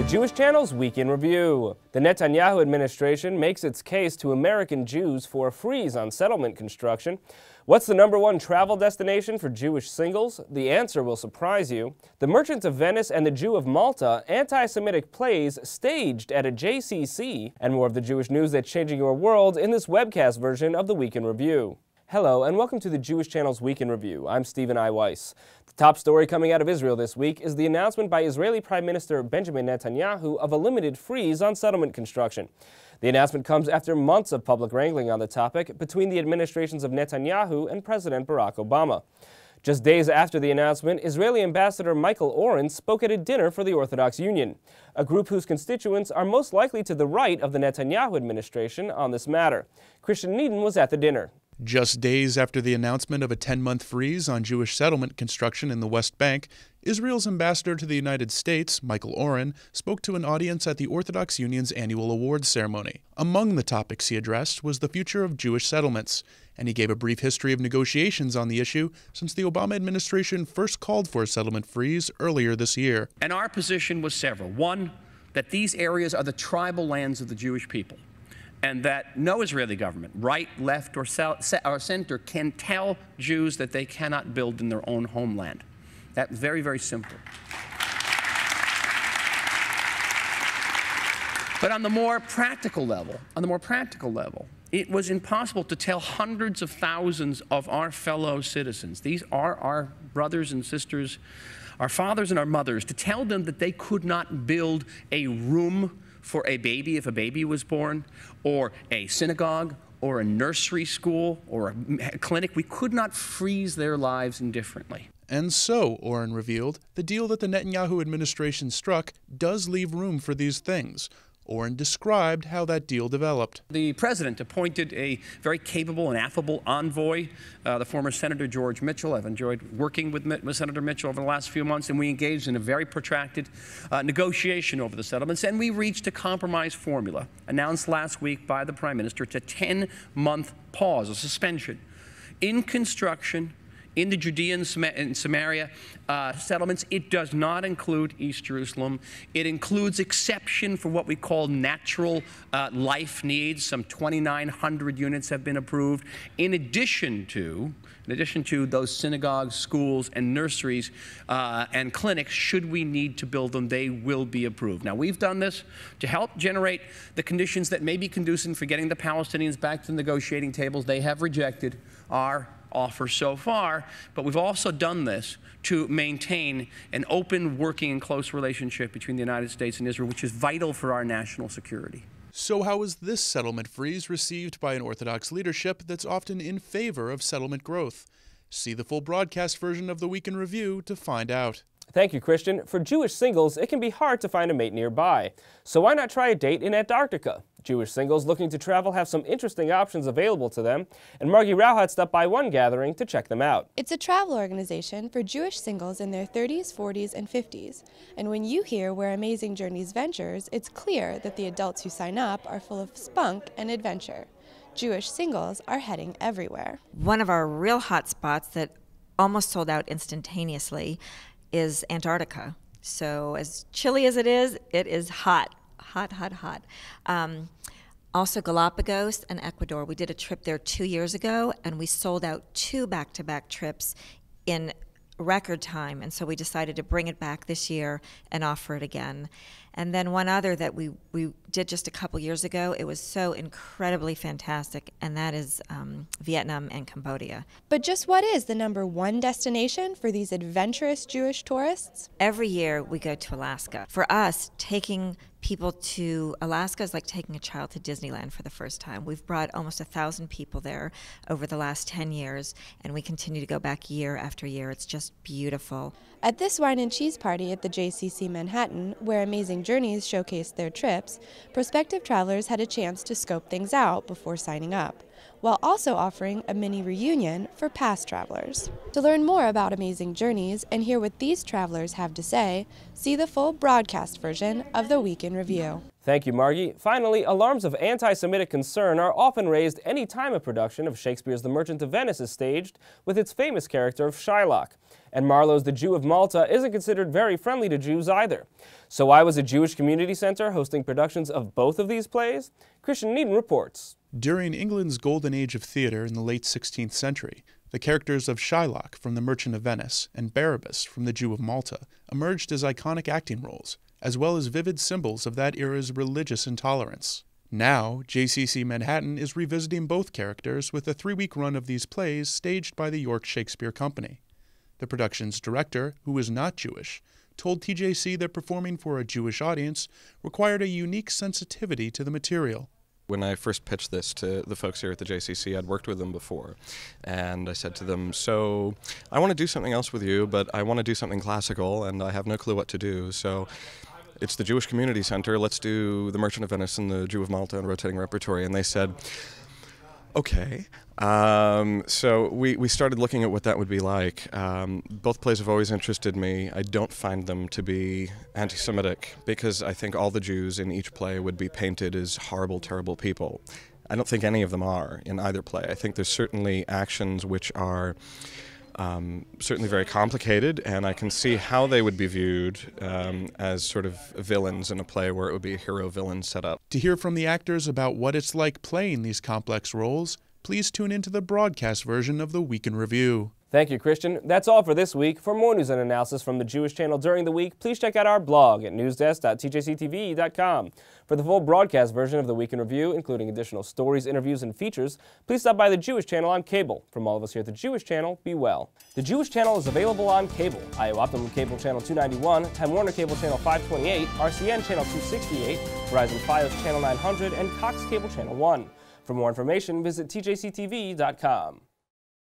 Jewish Channel's Week in Review. The Netanyahu administration makes its case to American Jews for a freeze on settlement construction. What's the #1 travel destination for Jewish singles? The answer will surprise you. The Merchants of Venice and the Jew of Malta, anti-Semitic plays staged at a JCC, and more of the Jewish news that's changing your world in this webcast version of the Week in Review. Hello, and welcome to the Jewish Channel's Week in Review. I'm Stephen I. Weiss. The top story coming out of Israel this week is the announcement by Israeli Prime Minister Benjamin Netanyahu of a limited freeze on settlement construction. The announcement comes after months of public wrangling on the topic between the administrations of Netanyahu and President Barack Obama. Just days after the announcement, Israeli Ambassador Michael Oren spoke at a dinner for the Orthodox Union, a group whose constituents are most likely to the right of the Netanyahu administration on this matter. Christian Needon was at the dinner. Just days after the announcement of a 10-month freeze on Jewish settlement construction in the West Bank, Israel's ambassador to the United States, Michael Oren, spoke to an audience at the Orthodox Union's annual awards ceremony. Among the topics he addressed was the future of Jewish settlements, and he gave a brief history of negotiations on the issue since the Obama administration first called for a settlement freeze earlier this year. And our position was several. One, that these areas are the tribal lands of the Jewish people, and that no Israeli government, right, left, or center, can tell Jews that they cannot build in their own homeland. That's very, very simple. But on the more practical level, it was impossible to tell hundreds of thousands of our fellow citizens, these are our brothers and sisters, our fathers and our mothers, to tell them that they could not build a room for a baby if a baby was born, or a synagogue, or a nursery school, or a clinic. We could not freeze their lives indifferently. And so, Oren revealed, the deal that the Netanyahu administration struck does leave room for these things. Oren described how that deal developed. The president appointed a very capable and affable envoy, the former Senator George Mitchell. I've enjoyed working with Senator Mitchell over the last few months, and we engaged in a very protracted negotiation over the settlements, and we reached a compromise formula announced last week by the Prime Minister. It's a 10-month pause, a suspension, in construction in the Judean and Samaria settlements. It does not include East Jerusalem. It includes exception for what we call natural life needs. Some 2,900 units have been approved. In addition to those synagogues, schools, and nurseries and clinics, should we need to build them, they will be approved. Now, we've done this to help generate the conditions that may be conducive for getting the Palestinians back to the negotiating tables. They have rejected our offer so far, but we've also done this to maintain an open, working, and close relationship between the United States and Israel, which is vital for our national security. So how is this settlement freeze received by an Orthodox leadership that's often in favor of settlement growth? See the full broadcast version of the Week in Review to find out. Thank you, Christian. For Jewish singles, it can be hard to find a mate nearby. So why not try a date in Antarctica? Jewish singles looking to travel have some interesting options available to them, and Margie Rauhat stopped by one gathering to check them out. It's a travel organization for Jewish singles in their 30s, 40s, and 50s. And when you hear where Amazing Journeys ventures, it's clear that the adults who sign up are full of spunk and adventure. Jewish singles are heading everywhere. One of our real hot spots that almost sold out instantaneously is Antarctica. So as chilly as it is hot. Hot. Also Galapagos and Ecuador. We did a trip there 2 years ago, and we sold out 2 back-to-back trips in record time, and so we decided to bring it back this year and offer it again. And then one other that we did just a couple years ago, it was so incredibly fantastic, and that is Vietnam and Cambodia. But just what is the #1 destination for these adventurous Jewish tourists? Every year we go to Alaska. For us, taking people to Alaska is like taking a child to Disneyland for the first time. We've brought almost 1,000 people there over the last 10 years, and we continue to go back year after year. It's just beautiful. At this wine and cheese party at the JCC Manhattan, where Amazing Journeys showcased their trips, prospective travelers had a chance to scope things out before signing up, while also offering a mini reunion for past travelers. To learn more about Amazing Journeys and hear what these travelers have to say, see the full broadcast version of the Week in Review. Thank you, Margie. Finally, alarms of anti-Semitic concern are often raised any time a production of Shakespeare's The Merchant of Venice is staged with its famous character of Shylock. And Marlowe's The Jew of Malta isn't considered very friendly to Jews either. So why was a Jewish community center hosting productions of both of these plays? Christian Needham reports. During England's golden age of theater in the late 16th century, the characters of Shylock from The Merchant of Venice and Barabbas from The Jew of Malta emerged as iconic acting roles, as well as vivid symbols of that era's religious intolerance. Now, JCC Manhattan is revisiting both characters with a 3-week run of these plays staged by the York Shakespeare Company. The production's director, who is not Jewish, told TJC that performing for a Jewish audience required a unique sensitivity to the material. When I first pitched this to the folks here at the JCC, I'd worked with them before, and I said to them, so I want to do something else with you, but I want to do something classical, and I have no clue what to do, so it's the Jewish Community Center, let's do The Merchant of Venice and The Jew of Malta and rotating repertory, and they said, okay. So we started looking at what that would be like. Both plays have always interested me. I don't find them to be anti-Semitic because I think all the Jews in each play would be painted as horrible, terrible people. I don't think any of them are in either play. I think there's certainly actions which are certainly very complicated, and I can see how they would be viewed as sort of villains in a play where it would be a hero-villain setup. To hear from the actors about what it's like playing these complex roles, please tune into the broadcast version of the Week in Review. Thank you, Christian. That's all for this week. For more news and analysis from the Jewish Channel during the week, please check out our blog at newsdesk.tjctv.com. For the full broadcast version of the Week in Review, including additional stories, interviews, and features, please stop by the Jewish Channel on cable. From all of us here at the Jewish Channel, be well. The Jewish Channel is available on cable: IO Optimum Cable Channel 291, Time Warner Cable Channel 528, RCN Channel 268, Verizon Fios Channel 900, and Cox Cable Channel 1. For more information, visit tjctv.com.